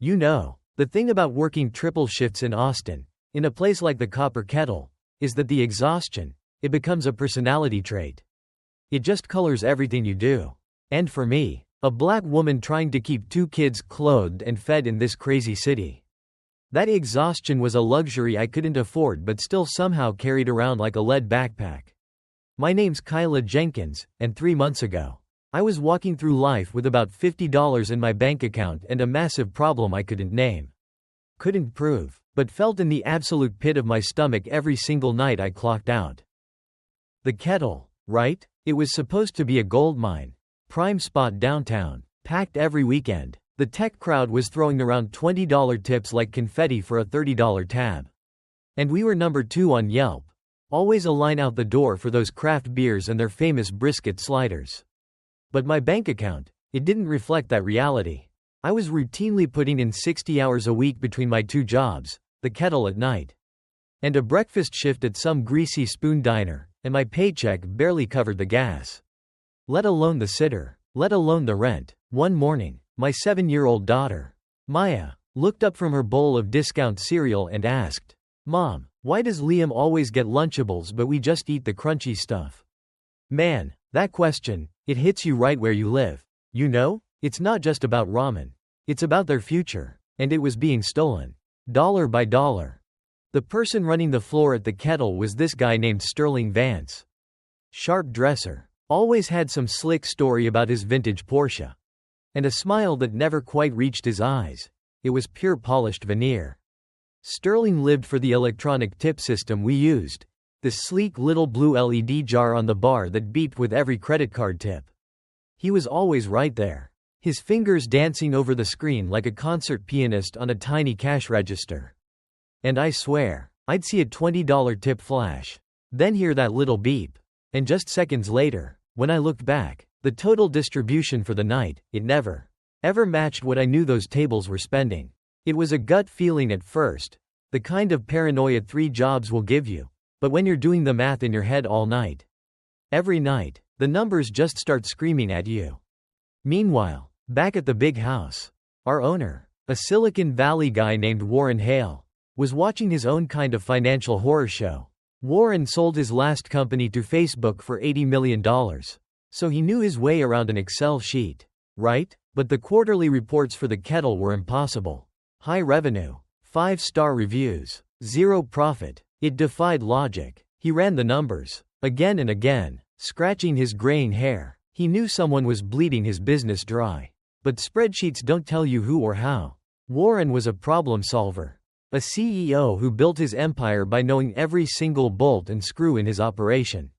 The thing about working triple shifts in Austin, in a place like the Copper Kettle, is that the exhaustion, it becomes a personality trait. It just colors everything you do. And for me, a black woman trying to keep 2 kids clothed and fed in this crazy city, that exhaustion was a luxury I couldn't afford but still somehow carried around like a lead backpack. My name's Kyla Jenkins, and 3 months ago, I was walking through life with about $50 in my bank account and a massive problem I couldn't name, couldn't prove, but felt in the absolute pit of my stomach every single night I clocked out. The Kettle, right? It was supposed to be a gold mine. Prime spot downtown. Packed every weekend. The tech crowd was throwing around $20 tips like confetti for a $30 tab. And we were number 2 on Yelp. Always a line out the door for those craft beers and their famous brisket sliders. But my bank account, it didn't reflect that reality. I was routinely putting in 60 hours a week between my 2 jobs, the Kettle at night, and a breakfast shift at some greasy spoon diner, and my paycheck barely covered the gas. Let alone the sitter, let alone the rent. One morning, my 7-year-old daughter, Maya, looked up from her bowl of discount cereal and asked, "Mom, why does Liam always get Lunchables but we just eat the crunchy stuff?" Man, that question, it hits you right where you live. It's not just about ramen. It's about their future. And it was being stolen. Dollar by dollar. The person running the floor at the Kettle was this guy named Sterling Vance. Sharp dresser. Always had some slick story about his vintage Porsche. And a smile that never quite reached his eyes. It was pure polished veneer. Sterling lived for the electronic tip system we used. This sleek little blue LED jar on the bar that beeped with every credit card tip. He was always right there. His fingers dancing over the screen like a concert pianist on a tiny cash register. And I swear, I'd see a $20 tip flash. Then hear that little beep. And just seconds later, when I looked back, the total distribution for the night, it never, ever matched what I knew those tables were spending. It was a gut feeling at first, the kind of paranoia 3 jobs will give you. But when you're doing the math in your head all night, every night, the numbers just start screaming at you. Meanwhile, back at the big house, our owner, a Silicon Valley guy named Warren Hale, was watching his own kind of financial horror show. Warren sold his last company to Facebook for $80 million. So he knew his way around an Excel sheet, right? But the quarterly reports for the Kettle were impossible. High revenue, 5-star reviews, 0 profit. It defied logic. He ran the numbers, again and again, scratching his graying hair. He knew someone was bleeding his business dry. But spreadsheets don't tell you who or how. Warren was a problem solver. A CEO who built his empire by knowing every single bolt and screw in his operation.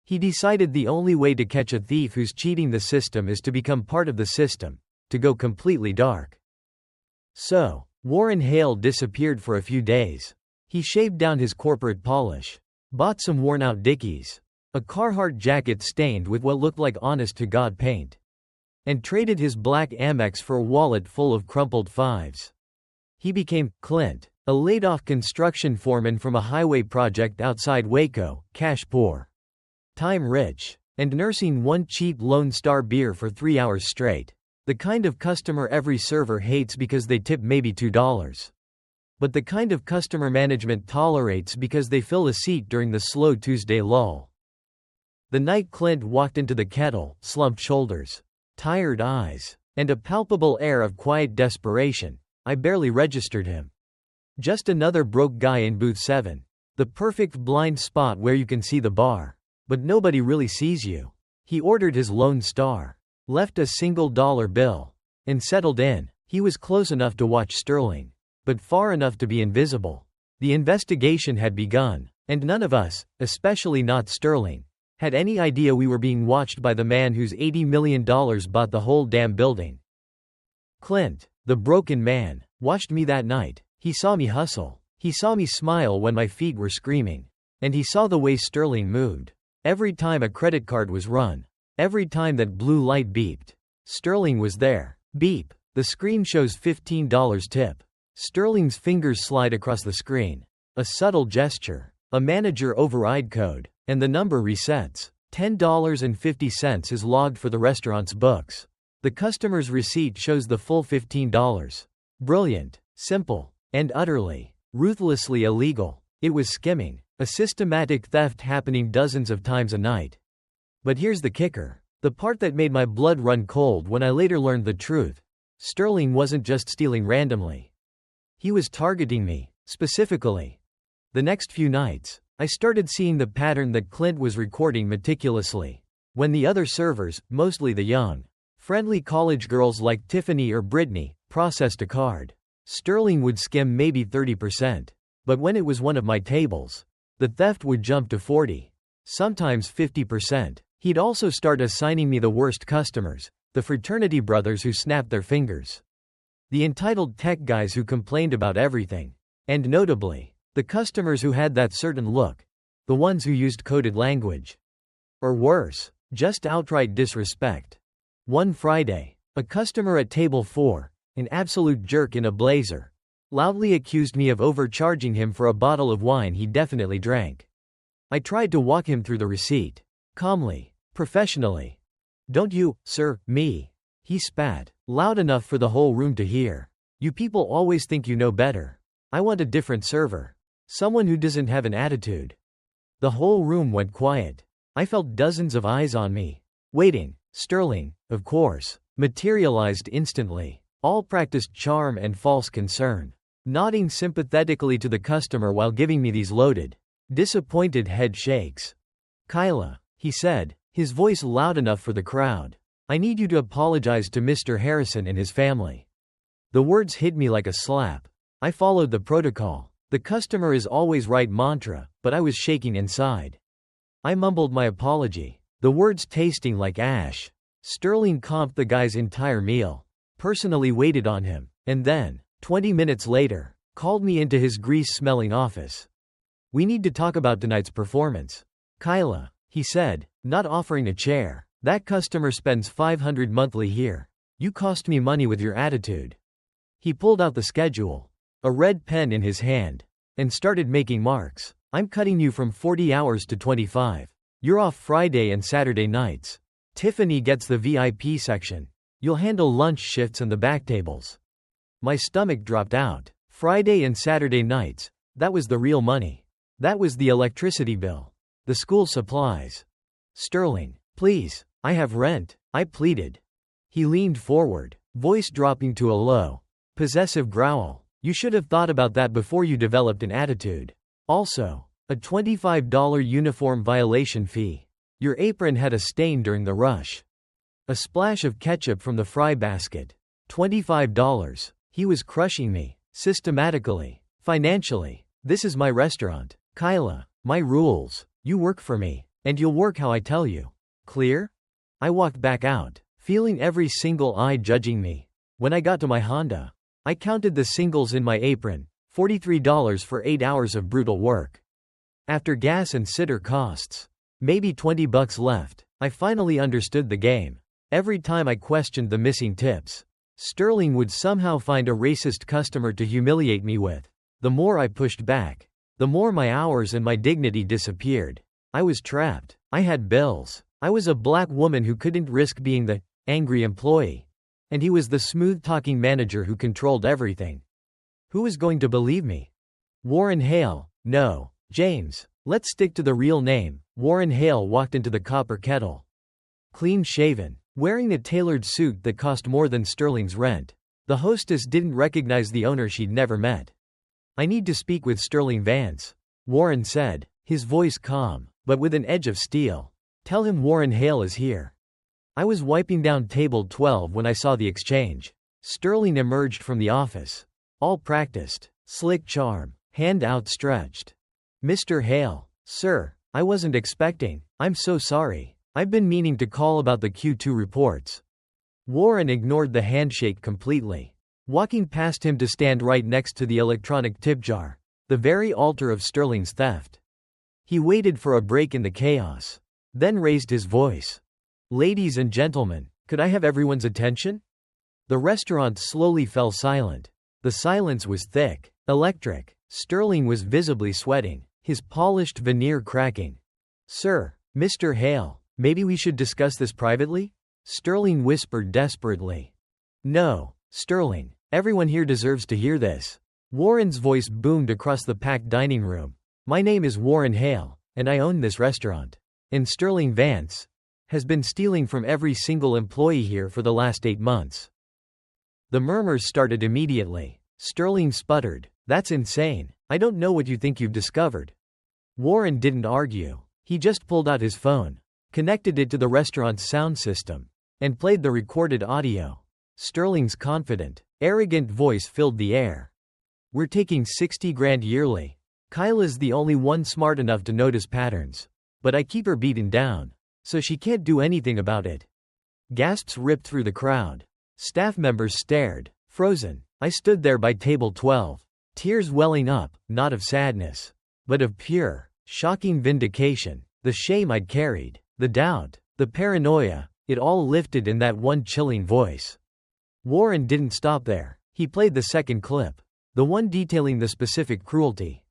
He decided the only way to catch a thief who's cheating the system is to become part of the system, to go completely dark. So, Warren Hale disappeared for a few days. He shaved down his corporate polish, bought some worn-out Dickies, a Carhartt jacket stained with what looked like honest-to-God paint, and traded his black Amex for a wallet full of crumpled fives. He became Clint, a laid-off construction foreman from a highway project outside Waco, cash poor, time rich, and nursing one cheap Lone Star beer for 3 hours straight. The kind of customer every server hates because they tip maybe $2. But the kind of customer management tolerates because they fill a seat during the slow Tuesday lull. The night Clint walked into the Kettle, slumped shoulders, tired eyes, and a palpable air of quiet desperation, I barely registered him. Just another broke guy in booth 7. The perfect blind spot where you can see the bar, but nobody really sees you. He ordered his Lone Star, left a single dollar bill, and settled in. He was close enough to watch Sterling, but far enough to be invisible. The investigation had begun, and none of us, especially not Sterling, had any idea we were being watched by the man whose $80 million bought the whole damn building. Clint, the broken man, watched me that night. He saw me hustle. He saw me smile when my feet were screaming. And he saw the way Sterling moved. Every time a credit card was run, every time that blue light beeped, Sterling was there. Beep. The screen shows $15 tip. Sterling's fingers slide across the screen. A subtle gesture. A manager override code. And the number resets. $10.50 is logged for the restaurant's books. The customer's receipt shows the full $15. Brilliant, simple, and utterly, ruthlessly illegal. It was skimming, a systematic theft happening dozens of times a night. But here's the kicker. The part that made my blood run cold when I later learned the truth. Sterling wasn't just stealing randomly. He was targeting me, specifically. The next few nights, I started seeing the pattern that Clint was recording meticulously. When the other servers, mostly the young, friendly college girls like Tiffany or Brittany, processed a card, Sterling would skim maybe 30%. But when it was one of my tables, the theft would jump to 40, sometimes 50%. He'd also start assigning me the worst customers, the fraternity brothers who snapped their fingers, the entitled tech guys who complained about everything, and notably, the customers who had that certain look, the ones who used coded language. Or worse, just outright disrespect. One Friday, a customer at table 4, an absolute jerk in a blazer, loudly accused me of overcharging him for a bottle of wine he definitely drank. I tried to walk him through the receipt. Calmly, professionally. "Don't you, sir, me," he spat, loud enough for the whole room to hear. "You people always think you know better. I want a different server. Someone who doesn't have an attitude." The whole room went quiet. I felt dozens of eyes on me. Waiting. Sterling, of course, materialized instantly. All practiced charm and false concern, nodding sympathetically to the customer while giving me these loaded, disappointed head shakes. "Kyla," he said, his voice loud enough for the crowd, "I need you to apologize to Mr. Harrison and his family." The words hit me like a slap. I followed the protocol. The customer is always right mantra, but I was shaking inside. I mumbled my apology, the words tasting like ash. Sterling comped the guy's entire meal, personally waited on him, and then, 20 minutes later, called me into his grease-smelling office. "We need to talk about tonight's performance. Kyla," he said, not offering a chair. "That customer spends $500 monthly here. You cost me money with your attitude." He pulled out the schedule, a red pen in his hand, and started making marks. "I'm cutting you from 40 hours to 25. You're off Friday and Saturday nights. Tiffany gets the VIP section. You'll handle lunch shifts and the back tables." My stomach dropped out. Friday and Saturday nights, that was the real money. That was the electricity bill, the school supplies. "Sterling, please, I have rent," I pleaded. He leaned forward, voice dropping to a low, possessive growl. "You should have thought about that before you developed an attitude. Also, a $25 uniform violation fee. Your apron had a stain during the rush. A splash of ketchup from the fry basket. $25. He was crushing me, systematically, financially. "This is my restaurant, Kyla, my rules. You work for me, and you'll work how I tell you. Clear?" I walked back out, feeling every single eye judging me. When I got to my Honda, I counted the singles in my apron, $43 for 8 hours of brutal work. After gas and sitter costs, maybe $20 left. I finally understood the game. Every time I questioned the missing tips, Sterling would somehow find a racist customer to humiliate me with. The more I pushed back, the more my hours and my dignity disappeared. I was trapped. I had bills. I was a black woman who couldn't risk being the angry employee. And he was the smooth-talking manager who controlled everything. Who was going to believe me? Warren Hale. No, James. Let's stick to the real name. Warren Hale walked into the Copper Kettle, clean-shaven, wearing a tailored suit that cost more than Sterling's rent. The hostess didn't recognize the owner she'd never met. "I need to speak with Sterling Vance," Warren said, his voice calm, but with an edge of steel. "Tell him Warren Hale is here." I was wiping down table 12 when I saw the exchange. Sterling emerged from the office, all practiced, slick charm, hand outstretched. "Mr. Hale, sir, I wasn't expecting. I'm so sorry. I've been meaning to call about the Q2 reports." Warren ignored the handshake completely, walking past him to stand right next to the electronic tip jar, the very altar of Sterling's theft. He waited for a break in the chaos, then raised his voice. "Ladies and gentlemen, could I have everyone's attention?" The restaurant slowly fell silent. The silence was thick, electric. Sterling was visibly sweating, his polished veneer cracking. "Sir, Mr. Hale, maybe we should discuss this privately?" Sterling whispered desperately. "No, Sterling, Everyone here deserves to hear this. Warren's voice boomed across the packed dining room. My name is Warren Hale, and I own this restaurant. And Sterling Vance has been stealing from every single employee here for the last 8 months. The murmurs started immediately. Sterling sputtered. That's insane. I don't know what you think you've discovered. Warren didn't argue. He just pulled out his phone, connected it to the restaurant's sound system, and played the recorded audio. Sterling's confident, arrogant voice filled the air. We're taking 60 grand yearly. Kyla's the only one smart enough to notice patterns. But I keep her beaten down, so she can't do anything about it. Gasps ripped through the crowd. Staff members stared, frozen. I stood there by table 12, tears welling up, not of sadness, but of pure, shocking vindication. The shame I'd carried, the doubt, the paranoia, it all lifted in that one chilling voice. Warren didn't stop there. He played the second clip, the one detailing the specific cruelty.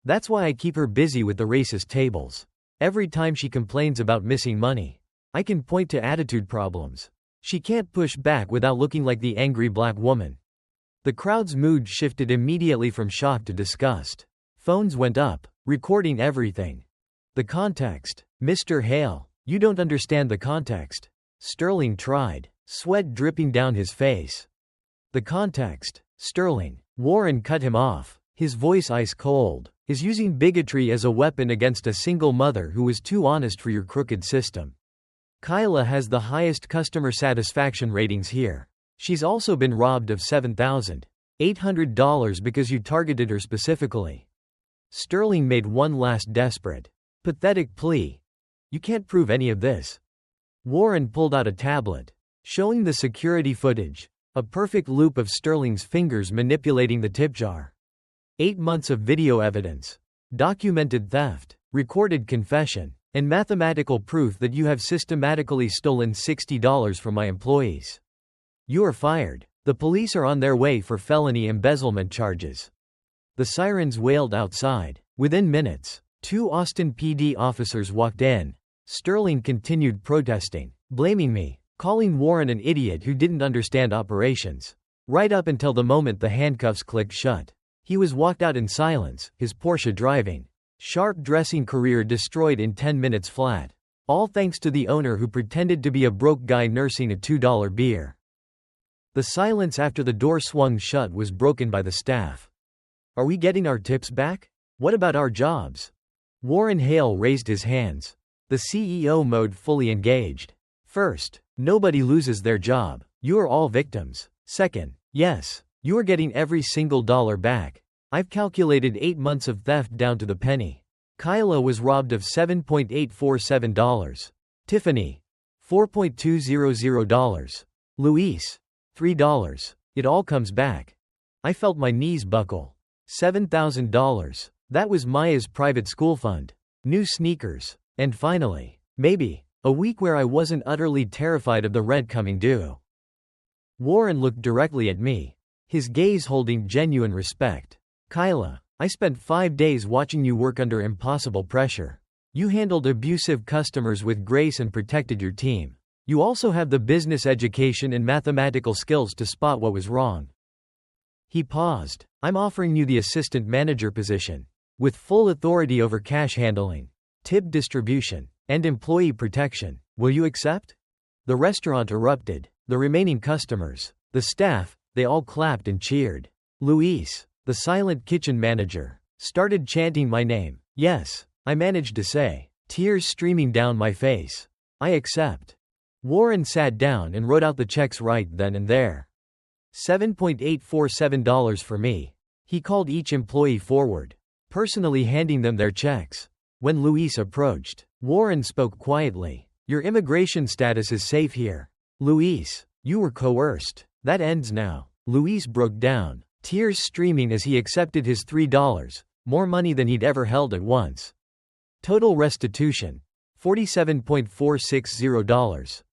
That's why I keep her busy with the racist tables. Every time she complains about missing money, I can point to attitude problems. She can't push back without looking like the angry black woman. The crowd's mood shifted immediately from shock to disgust. Phones went up, recording everything. The context. Mr. Hale, you don't understand the context. Sterling tried, sweat dripping down his face. The context. Sterling. Warren cut him off, his voice ice cold, is using bigotry as a weapon against a single mother who was too honest for your crooked system. Kyla has the highest customer satisfaction ratings here. She's also been robbed of $7,800 because you targeted her specifically. Sterling made one last desperate, pathetic plea. You can't prove any of this. Warren pulled out a tablet, showing the security footage, a perfect loop of Sterling's fingers manipulating the tip jar. 8 months of video evidence, documented theft, recorded confession, and mathematical proof that you have systematically stolen $60 from my employees. You are fired. The police are on their way for felony embezzlement charges. The sirens wailed outside. Within minutes, 2 Austin PD officers walked in. Sterling continued protesting, blaming me, calling Warren an idiot who didn't understand operations. Right up until the moment the handcuffs clicked shut. He was walked out in silence, his Porsche driving. Sharp dressing career destroyed in 10 minutes flat. All thanks to the owner who pretended to be a broke guy nursing a $2 beer. The silence after the door swung shut was broken by the staff. Are we getting our tips back? What about our jobs? Warren Hale raised his hands. The CEO mode fully engaged. First, nobody loses their job. You are all victims. Second, yes, you are getting every single dollar back. I've calculated 8 months of theft down to the penny. Kyla was robbed of $7.847. Tiffany, $4.200. Luis, $3. It all comes back. I felt my knees buckle. $7,000. That was Maya's private school fund. New sneakers. And finally, maybe, a week where I wasn't utterly terrified of the rent coming due. Warren looked directly at me, his gaze holding genuine respect. Kyla, I spent 5 days watching you work under impossible pressure. You handled abusive customers with grace and protected your team. You also have the business education and mathematical skills to spot what was wrong. He paused. I'm offering you the assistant manager position, with full authority over cash handling, tip distribution, and employee protection. Will you accept? The restaurant erupted. The remaining customers, the staff, they all clapped and cheered. Luis, the silent kitchen manager, started chanting my name. Yes, I managed to say, tears streaming down my face. I accept. Warren sat down and wrote out the checks right then and there. $7.847 for me. He called each employee forward, personally handing them their checks. When Luis approached, Warren spoke quietly. Your immigration status is safe here. Luis, you were coerced. That ends now. Luis broke down, tears streaming as he accepted his $3, more money than he'd ever held at once. Total restitution, $47.460.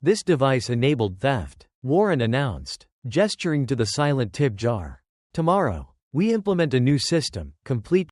This device enabled theft, Warren announced, gesturing to the silent tip jar. Tomorrow, we implement a new system, complete